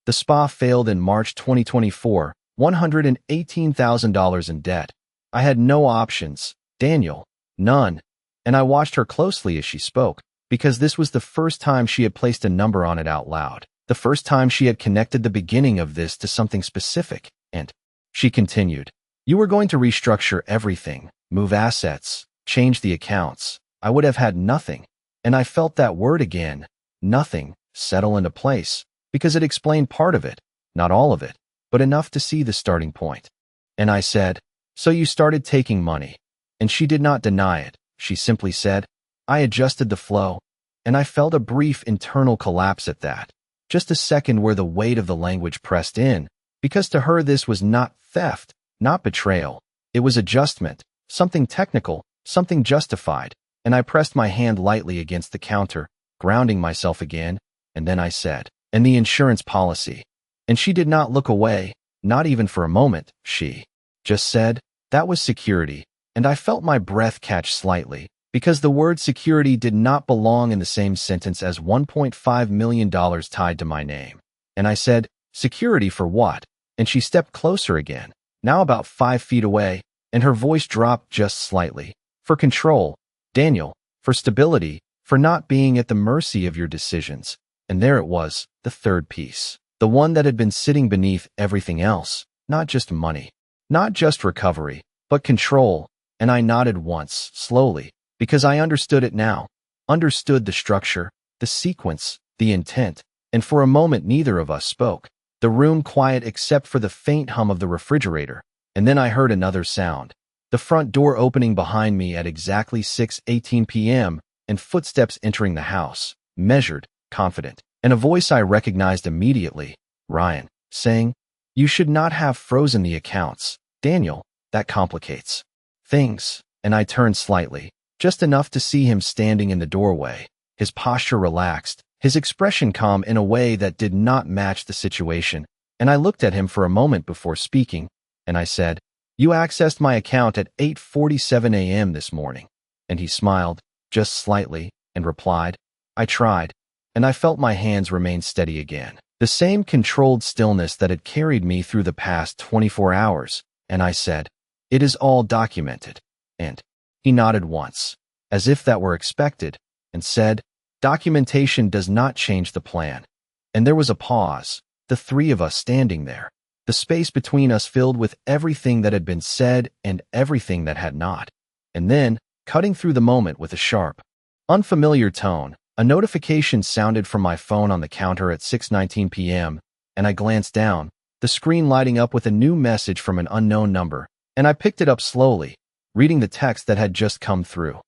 Speaker 1: "The spa failed in March 2024, $118,000 in debt. I had no options, Daniel, none." And I watched her closely as she spoke, because this was the first time she had placed a number on it out loud, the first time she had connected the beginning of this to something specific. And she continued, "You were going to restructure everything, move assets, change the accounts. I would have had nothing." And I felt that word again, nothing, settle into place, because it explained part of it, not all of it, but enough to see the starting point. And I said, "So you started taking money." And she did not deny it. She simply said, "I adjusted the flow." And I felt a brief internal collapse at that, just a second where the weight of the language pressed in, because to her this was not theft, not betrayal. It was adjustment, something technical, something justified. And I pressed my hand lightly against the counter, grounding myself again, and then I said, "And the insurance policy." And she did not look away, not even for a moment. She just said, "That was security." And I felt my breath catch slightly, because the word security did not belong in the same sentence as $1.5 million tied to my name. And I said, "Security for what?" And she stepped closer again, now about 5 feet away, and her voice dropped just slightly. "For control, Daniel, for stability, for not being at the mercy of your decisions." And there it was, the third piece, the one that had been sitting beneath everything else, not just money, not just recovery, but control. And I nodded once, slowly, because I understood it now, understood the structure, the sequence, the intent. And for a moment neither of us spoke, the room quiet except for the faint hum of the refrigerator. And then I heard another sound, the front door opening behind me at exactly 6:18 p.m., and footsteps entering the house, measured, confident, and a voice I recognized immediately, Ryan, saying, "You should not have frozen the accounts, Daniel, that complicates things." And I turned slightly, just enough to see him standing in the doorway, his posture relaxed, his expression calm in a way that did not match the situation. And I looked at him for a moment before speaking, and I said, "You accessed my account at 8:47 a.m. this morning." And he smiled, just slightly, and replied, "I tried." And I felt my hands remain steady again, the same controlled stillness that had carried me through the past 24 hours. And I said, "It is all documented." And he nodded once, as if that were expected, and said, "Documentation does not change the plan." And there was a pause, the three of us standing there, the space between us filled with everything that had been said and everything that had not. And then, cutting through the moment with a sharp, unfamiliar tone, a notification sounded from my phone on the counter at 6:19 p.m., and I glanced down, the screen lighting up with a new message from an unknown number, and I picked it up slowly, reading the text that had just come through.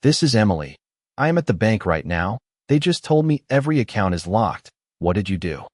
Speaker 1: "This is Emily. I am at the bank right now. They just told me every account is locked. What did you do?"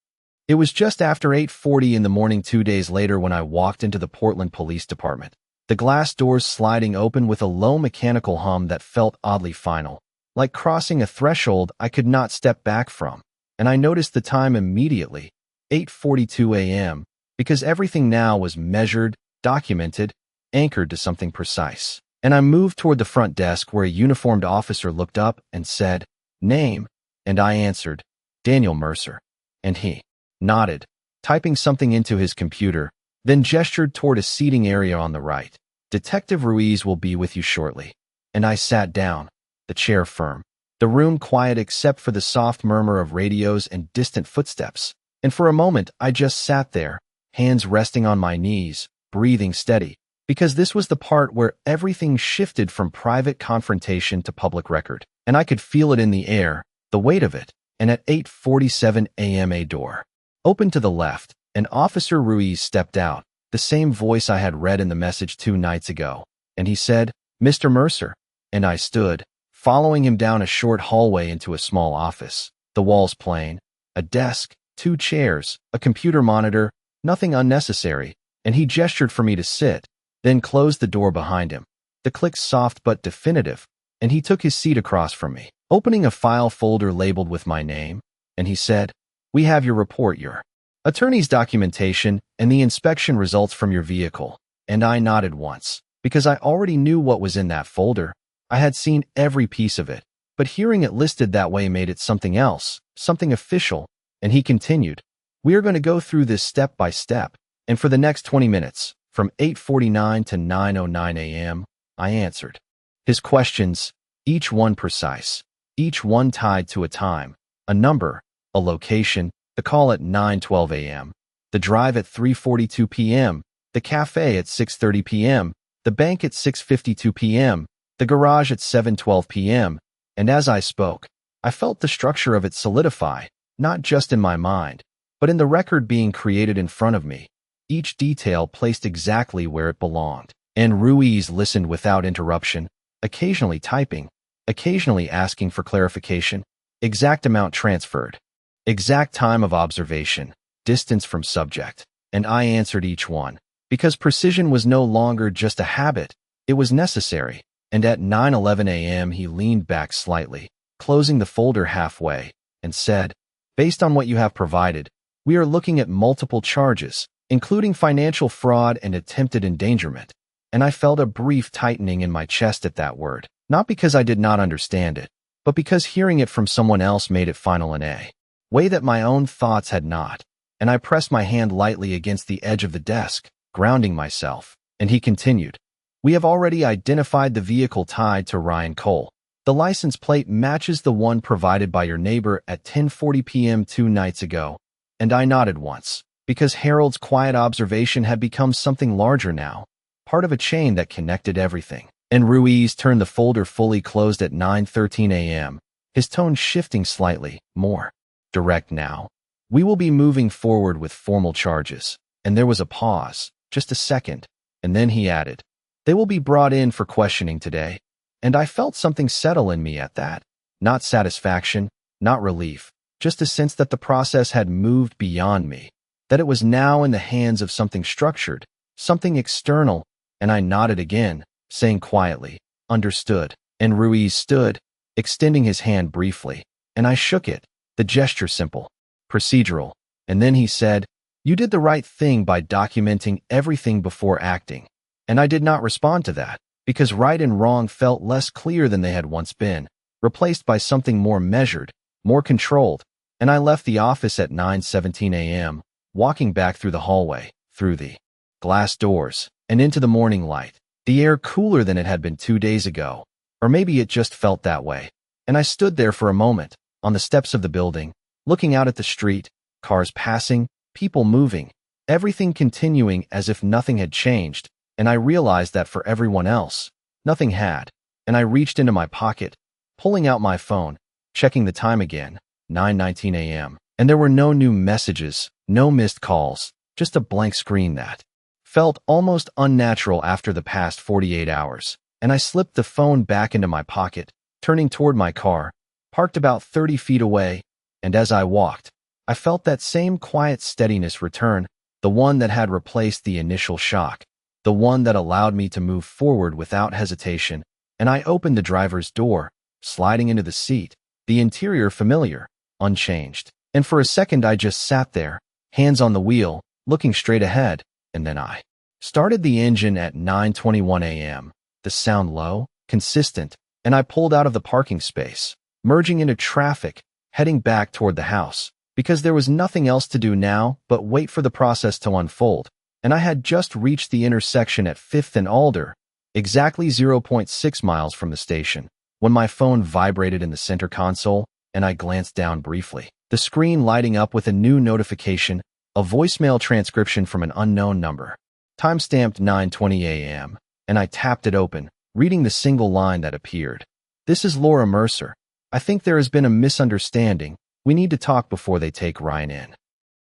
Speaker 1: It was just after 8:40 in the morning 2 days later when I walked into the Portland Police Department, the glass doors sliding open with a low mechanical hum that felt oddly final, like crossing a threshold I could not step back from. And I noticed the time immediately, 8:42 a.m., because everything now was measured, documented, anchored to something precise. And I moved toward the front desk where a uniformed officer looked up and said, "Name?" And I answered, "Daniel Mercer." And he nodded, typing something into his computer, then gestured toward a seating area on the right. "Detective Ruiz will be with you shortly." And I sat down, the chair firm, the room quiet except for the soft murmur of radios and distant footsteps. And for a moment I just sat there, hands resting on my knees, breathing steady, Because this was the part where everything shifted from private confrontation to public record, and I could feel it in the air, the weight of it. And at 8:47 a.m. a door opened to the left, and Officer Ruiz stepped out, the same voice I had read in the message 2 nights ago, and he said, "Mr. Mercer." And I stood, following him down a short hallway into a small office. The walls plain, a desk, 2 chairs, a computer monitor, nothing unnecessary, and he gestured for me to sit, then closed the door behind him. The click soft but definitive, and he took his seat across from me, opening a file folder labeled with my name, and he said, "We have your report, your attorney's documentation, and the inspection results from your vehicle." And I nodded once, because I already knew what was in that folder. I had seen every piece of it, but hearing it listed that way made it something else, something official, and he continued, "We are going to go through this step by step, and for the next 20 minutes, from 8:49 to 9:09 a.m., I answered his questions, each one precise, each one tied to a time, a number, a location, the call at 9:12 a.m., the drive at 3:42 p.m., the cafe at 6:30 p.m., the bank at 6:52 p.m., the garage at 7:12 p.m., and as I spoke, I felt the structure of it solidify, not just in my mind, but in the record being created in front of me, each detail placed exactly where it belonged. And Ruiz listened without interruption, occasionally typing, occasionally asking for clarification, exact amount transferred, exact time of observation, distance from subject, and I answered each one, because precision was no longer just a habit, it was necessary. And at 9:11 a.m. he leaned back slightly, closing the folder halfway, and said, "Based on what you have provided, we are looking at multiple charges, including financial fraud and attempted endangerment." And I felt a brief tightening in my chest at that word, not because I did not understand it, but because hearing it from someone else made it final in a way that my own thoughts had not. And I pressed my hand lightly against the edge of the desk, grounding myself, and he continued, "We have already identified the vehicle tied to Ryan Cole. The license plate matches the one provided by your neighbor at 10:40 p.m. 2 nights ago." And I nodded once, because Harold's quiet observation had become something larger now, part of a chain that connected everything. And Ruiz turned the folder fully closed at 9:13 a.m., his tone shifting slightly, more direct now. "We will be moving forward with formal charges." And there was a pause, just a second, and then he added, "They will be brought in for questioning today." And I felt something settle in me at that. Not satisfaction, not relief, just a sense that the process had moved beyond me, that it was now in the hands of something structured, something external, and I nodded again, saying quietly, "Understood." And Ruiz stood, extending his hand briefly, and I shook it, the gesture simple, procedural, and then he said, "You did the right thing by documenting everything before acting." And I did not respond to that, because right and wrong felt less clear than they had once been, replaced by something more measured, more controlled, and I left the office at 9:17 a.m., walking back through the hallway, through the glass doors, and into the morning light, the air cooler than it had been 2 days ago, or maybe it just felt that way. And I stood there for a moment, on the steps of the building, looking out at the street, cars passing, people moving, everything continuing as if nothing had changed, and I realized that for everyone else, nothing had. And I reached into my pocket, pulling out my phone, checking the time again, 9:19 a.m., and there were no new messages, no missed calls, just a blank screen that felt almost unnatural after the past 48 hours. And I slipped the phone back into my pocket, turning toward my car, parked about 30 feet away, and as I walked, I felt that same quiet steadiness return, the one that had replaced the initial shock, the one that allowed me to move forward without hesitation. And I opened the driver's door, sliding into the seat, the interior familiar, unchanged. And for a second I just sat there, hands on the wheel, looking straight ahead, and then I started the engine at 9:21 a.m., the sound low, consistent, and I pulled out of the parking space, merging into traffic, heading back toward the house, because there was nothing else to do now but wait for the process to unfold. And I had just reached the intersection at 5th and Alder, exactly 0.6 miles from the station, when my phone vibrated in the center console, and I glanced down briefly, the screen lighting up with a new notification, a voicemail transcription from an unknown number. timestamped 9:20 a.m., and I tapped it open, reading the single line that appeared. "This is Laura Mercer. I think there has been a misunderstanding. We need to talk before they take Ryan in."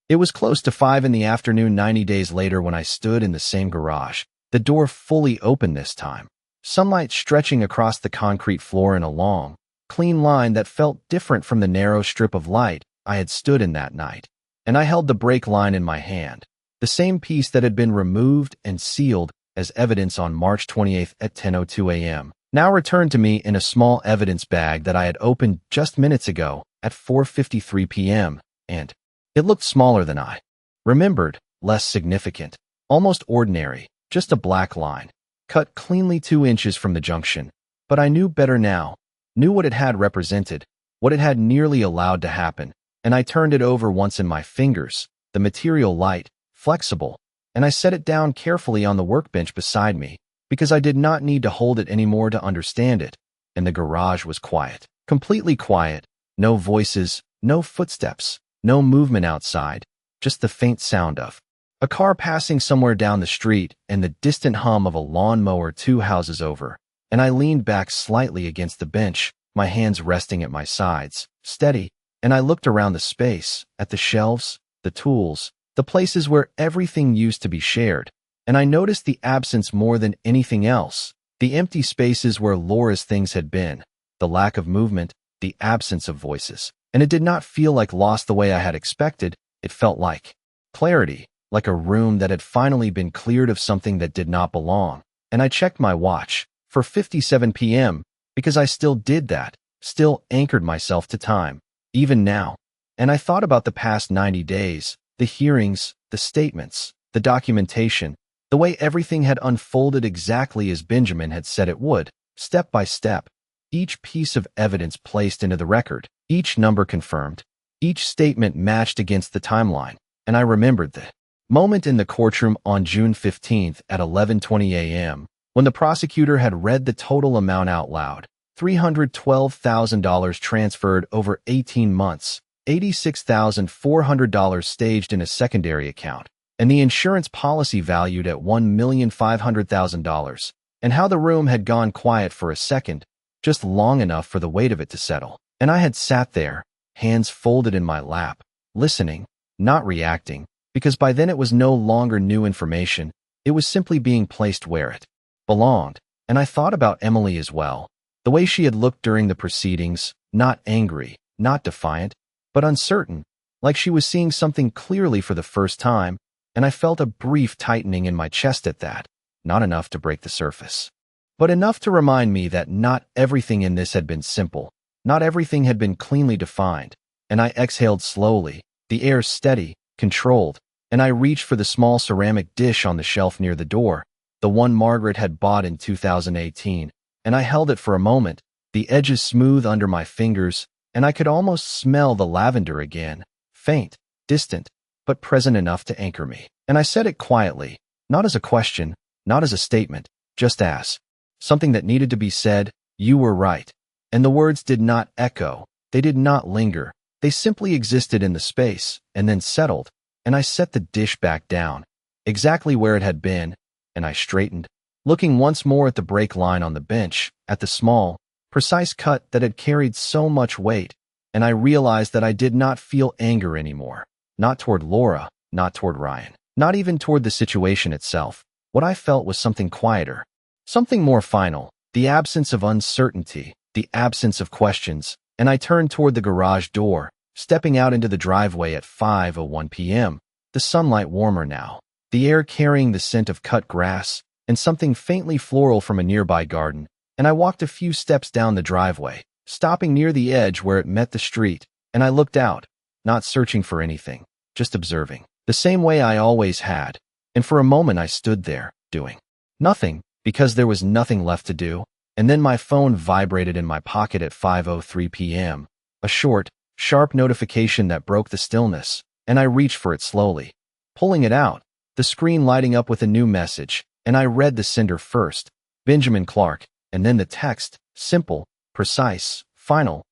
Speaker 1: It was close to 5 in the afternoon 90 days later when I stood in the same garage, the door fully open this time, sunlight stretching across the concrete floor in a long, clean line that felt different from the narrow strip of light I had stood in that night. And I held the brake line in my hand, the same piece that had been removed and sealed as evidence on March 28th at 10:02 a.m., now returned to me in a small evidence bag that I had opened just minutes ago at 4:53 p.m., and it looked smaller than I remembered, less significant, almost ordinary, just a black line, cut cleanly 2 inches from the junction. But I knew better now, knew what it had represented, what it had nearly allowed to happen, and I turned it over once in my fingers, the material light, flexible, and I set it down carefully on the workbench beside me, because I did not need to hold it anymore to understand it, and the garage was quiet, completely quiet, no voices, no footsteps, no movement outside, just the faint sound of a car passing somewhere down the street and the distant hum of a lawnmower 2 houses over, and I leaned back slightly against the bench, my hands resting at my sides, steady, and I looked around the space, at the shelves, the tools, the places where everything used to be shared, and I noticed the absence more than anything else, the empty spaces where Laura's things had been, the lack of movement, the absence of voices. And it did not feel like loss the way I had expected. It felt like clarity, like a room that had finally been cleared of something that did not belong. And I checked my watch for 57 p.m. because I still did that, still anchored myself to time, even now. And I thought about the past 90 days, the hearings, the statements, the documentation, the way everything had unfolded exactly as Benjamin had said it would, step by step, each piece of evidence placed into the record, each number confirmed, each statement matched against the timeline. And I remembered the moment in the courtroom on June 15th at 11:20 a.m., when the prosecutor had read the total amount out loud, $312,000 transferred over 18 months, $86,400 staged in a secondary account, and the insurance policy valued at $1,500,000, and how the room had gone quiet for a second, just long enough for the weight of it to settle. And I had sat there, hands folded in my lap, listening, not reacting, because by then it was no longer new information, it was simply being placed where it belonged. And I thought about Emily as well, the way she had looked during the proceedings, not angry, not defiant, but uncertain, like she was seeing something clearly for the first time, and I felt a brief tightening in my chest at that, not enough to break the surface, but enough to remind me that not everything in this had been simple, not everything had been cleanly defined, and I exhaled slowly, the air steady, controlled, and I reached for the small ceramic dish on the shelf near the door, the one Margaret had bought in 2018, and I held it for a moment, the edges smooth under my fingers, and I could almost smell the lavender again, faint, distant, but present enough to anchor me. And I said it quietly, not as a question, not as a statement, just as something that needed to be said. "You were right." And the words did not echo, they did not linger, they simply existed in the space, and then settled, and I set the dish back down, exactly where it had been, and I straightened, looking once more at the brake line on the bench, at the small, precise cut that had carried so much weight, and I realized that I did not feel anger anymore, not toward Laura, not toward Ryan, not even toward the situation itself. What I felt was something quieter, something more final, the absence of uncertainty, the absence of questions, and I turned toward the garage door, stepping out into the driveway at 5:01 p.m., the sunlight warmer now, the air carrying the scent of cut grass and something faintly floral from a nearby garden, and I walked a few steps down the driveway, stopping near the edge where it met the street, and I looked out, not searching for anything, just observing, the same way I always had, and for a moment I stood there, doing nothing, because there was nothing left to do. And then my phone vibrated in my pocket at 5:03 p.m., a short, sharp notification that broke the stillness, and I reached for it slowly, pulling it out, the screen lighting up with a new message, and I read the sender first, Benjamin Clark, and then the text, simple, precise, final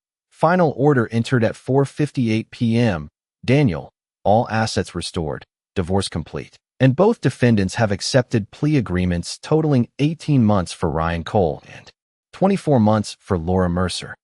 Speaker 1: order entered at 4:58 p.m., Daniel, all assets restored, divorce complete. and both defendants have accepted plea agreements totaling 18 months for Ryan Cole and 24 months for Laura Mercer.